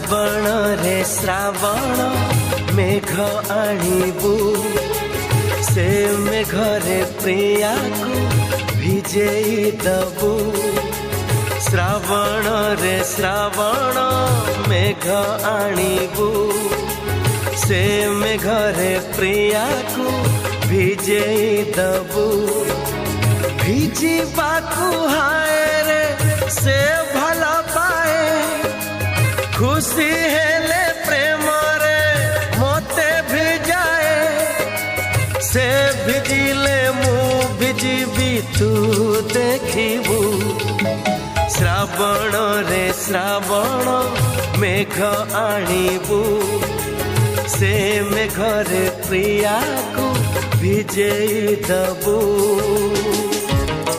श्रावण रे श्रावण मेघ आणिबू से मेघरे प्रिया को भिजेई दबू। श्रावण रे श्रावण मेघ आणिबू से मेघरे प्रिया को भिजेई दबू। भिजी बाकू हाय रे से भला पाए खुशी हेले प्रेम रे मोते भिजाए। से भिजिले मु भिजिबी तू देखिबू। श्रावण रे श्रावण मेघ आणिबू से मेघरे प्रिया को भिजेई दबू।